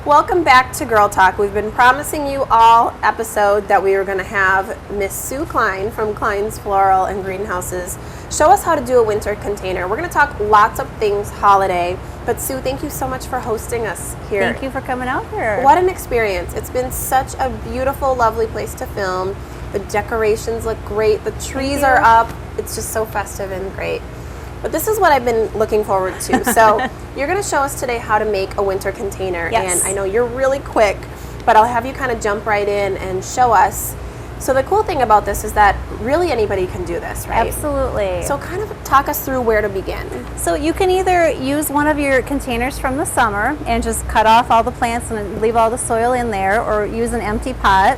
Welcome back to Girl Talk. We've been promising you all episode that we were going to have Miss Sue Klein from Kleins, Floral and Greenhouses show us how to do a winter container. We're going to talk lots of things holiday, but Sue, thank you so much for hosting us here. Thank you for coming out here. What an experience. It's been such a beautiful, lovely place to film. The decorations look great. The trees are up. It's just so festive and great. But this is what I've been looking forward to. So you're going to show us today how to make a winter container. Yes. And I know you're really quick, but I'll have you kind of jump right in and show us. So the cool thing about this is that really anybody can do this, right? Absolutely. So kind of talk us through where to begin. So you can either use one of your containers from the summer and just cut off all the plants and leave all the soil in there, or use an empty pot.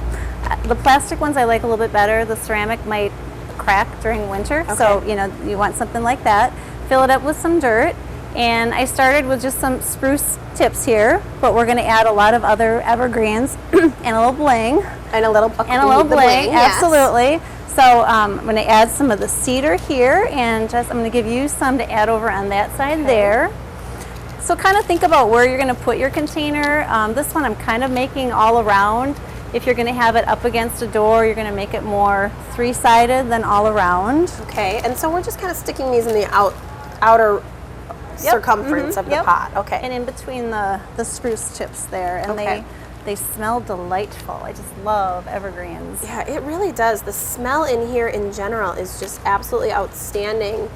The plastic ones I like a little bit better. The ceramic might crack during winter, okay. So you want something like that. Fill it up with some dirt, and I started with just some spruce tips here, but we're going to add a lot of other evergreens and a little bling. And a little bling, yes. Absolutely. So I'm going to add some of the cedar here, and I'm going to give you some to add over on that side there. So kind of think about where you're going to put your container. This one I'm kind of making all around. If you're going to have it up against a door, you're going to make it more three-sided than all around. Okay, and so we're just kind of sticking these in the outer circumference of the pot. Okay. And in between the spruce tips there, and they smell delightful. I just love evergreens. Yeah, it really does. The smell in here in general is just absolutely outstanding.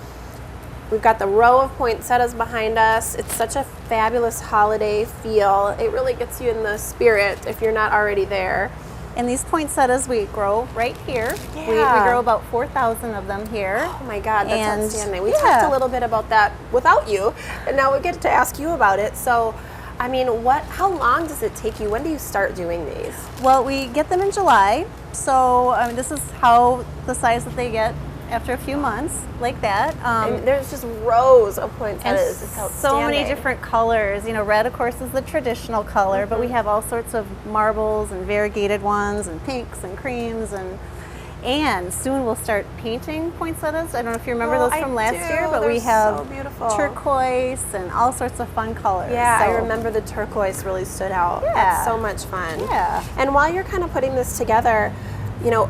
We've got the row of poinsettias behind us. It's such a fabulous holiday feel. It really gets you in the spirit if you're not already there. And these poinsettias we grow right here. Yeah. We grow about 4,000 of them here. Oh my God, that's outstanding. We talked a little bit about that without you, and now we get to ask you about it. So, I mean, how long does it take you? When do you start doing these? Well, we get them in July. So this is how the size that they get after a few months, like that. And there's just rows of poinsettias. It's outstanding. So many different colors. Red, of course, is the traditional color, but we have all sorts of marbles and variegated ones and pinks and creams, and soon we'll start painting poinsettias. I don't know if you remember those from last year, but we have so beautiful. Turquoise and all sorts of fun colors. Yeah, so I remember the turquoise really stood out. Yeah. That's so much fun. Yeah. And while you're kind of putting this together,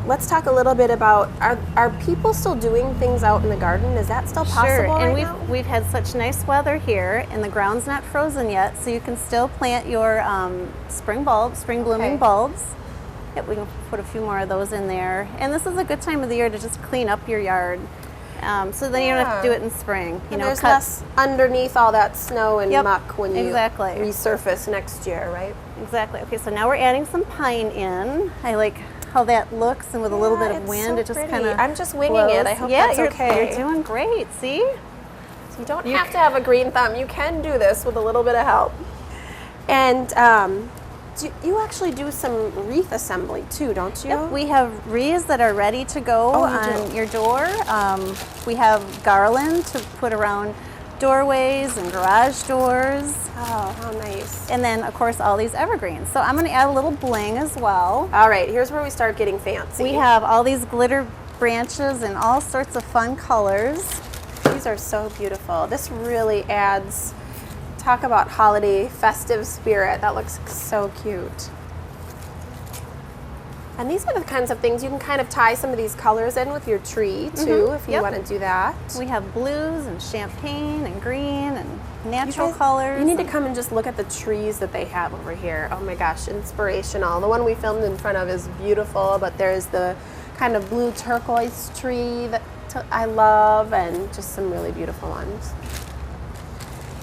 let's talk a little bit about, are people still doing things out in the garden? Is that still possible? Sure, and right now? we've had such nice weather here, and the ground's not frozen yet, so you can still plant your spring blooming bulbs. Yep, we can put a few more of those in there. And this is a good time of the year to just clean up your yard. So then you don't have to do it in spring. And there's less underneath all that snow and muck when you exactly. resurface next year, right? Exactly. Okay, so now we're adding some pine in. I like how that looks, and with a little bit of wind, so it just kind of I'm just winging it. I hope that's okay. You're doing great. See? So you don't have to have a green thumb. You can do this with a little bit of help. And you actually do some wreath assembly too, don't you? Yep, we have wreaths that are ready to go on your door. We have garland to put around doorways and garage doors. Oh, how nice. And then, of course, all these evergreens. So I'm going to add a little bling as well. All right, here's where we start getting fancy. We have all these glitter branches and all sorts of fun colors. These are so beautiful. This really adds, talk about holiday festive spirit. That looks so cute. And these are the kinds of things you can kind of tie some of these colors in with your tree too, if you want to do that. We have blues and champagne and green and natural colors. You need to come and just look at the trees that they have over here. Oh my gosh, inspirational. The one we filmed in front of is beautiful, but there's the kind of blue turquoise tree that I love, and just some really beautiful ones.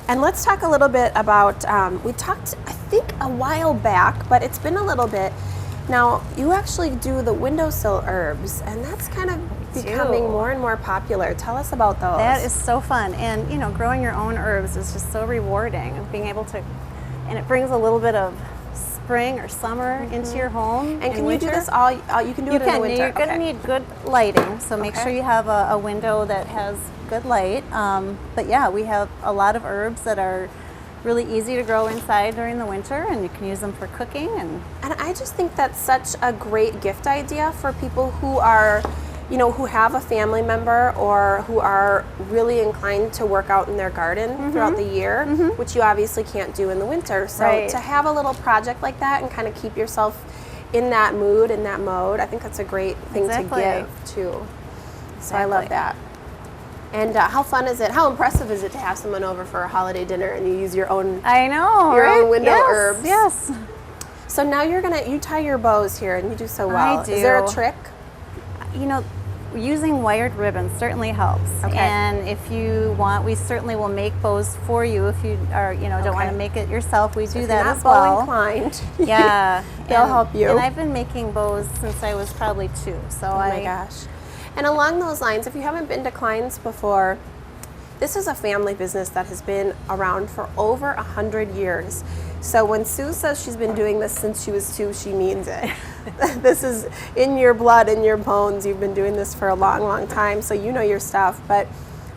And let's talk a little bit about, we talked, I think, a while back, but it's been a little bit. Now, you actually do the windowsill herbs, and that's kind of becoming more and more popular. Tell us about those. That is so fun. And, growing your own herbs is just so rewarding. Being able to, and it brings a little bit of spring or summer into your home. And can you do this all, you can do it in the winter? You're going to need good lighting, so make sure you have a window that has good light. But yeah, we have a lot of herbs that are really easy to grow inside during the winter, and you can use them for cooking. And I just think that's such a great gift idea for people who are you know, who have a family member or who are really inclined to work out in their garden throughout the year, which you obviously can't do in the winter. So Right. to have a little project like that and kind of keep yourself in that mood, in that mode, I think that's a great thing Exactly. to give too. So I love Exactly. that. And how fun is it? How impressive is it to have someone over for a holiday dinner and you use your own? I know, Your right? own window Yes, herbs. Yes. So now you tie your bows here and you do so well. I Is there a do. trick? You know, using wired ribbon certainly helps. Okay. And if you want, we certainly will make bows for you if you are, you know, don't want Okay. to make it yourself. We So do if that you're not as bow well. inclined, Yeah. they'll and- help you. And I've been making bows since I was probably 2. So Oh my gosh. And along those lines, if you haven't been to Kleins before, this is a family business that has been around for over 100 years. So when Sue says she's been doing this since she was 2, she means it. This is in your blood, in your bones. You've been doing this for a long, long time, so you know your stuff. But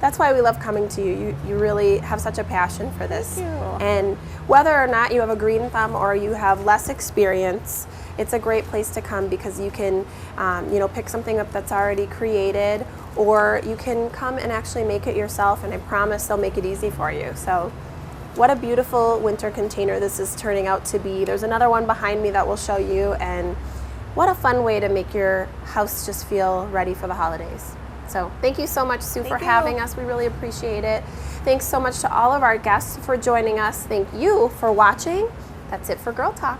that's why we love coming to you. You really have such a passion for this. Thank you. And whether or not you have a green thumb or you have less experience, it's a great place to come because you can, you know, pick something up that's already created, or you can come and actually make it yourself. And I promise they'll make it easy for you. So, what a beautiful winter container this is turning out to be. There's another one behind me that we'll show you, and what a fun way to make your house just feel ready for the holidays. So thank you so much, Sue, for Thank you. having us. We really appreciate it. Thanks so much to all of our guests for joining us. Thank you for watching. That's it for Girl Talk.